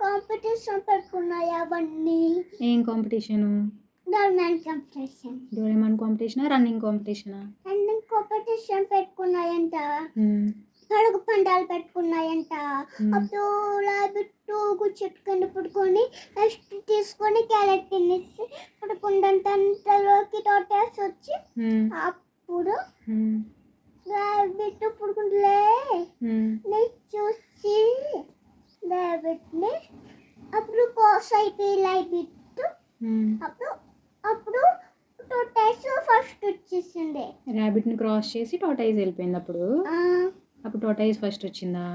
Competition పెట్టుకున్నాయి అవన్నీ. ఏం కాంపిటీషను? Doraemon competition. డోరేమాన్ కాంపిటీషనా, రన్నింగ్ కాంపిటీషనా? రన్నింగ్ కాంపిటీషన్ పెట్టుకున్నాయంట. హ్మ్. పరుగు పందాలు పెట్టుకున్నాయంట. హ్మ్. అప్పుడు రాబిట్ చెట్టు కింద పడుకొని నెక్స్ట్ తీసుకొని క్యారెట్ తినేసి పడుకుందంట. అంతలోకి టోటాస్ వచ్చి అప్పుడు రాబిట్ పడుకుంటలే నేను చూసి రాబిట్ని అప్పుడు సొసైటీ రాబిట్ అప్పుడు అప్పుడు టోటాస్ ఫస్ట్ వచ్చేసింది. రాబిట్ని క్రాస్ చేసి టోటాయిస్ వెళ్ళిపోయింది. అప్పుడు టోటాయిస్ ఫస్ట్ వచ్చిందా?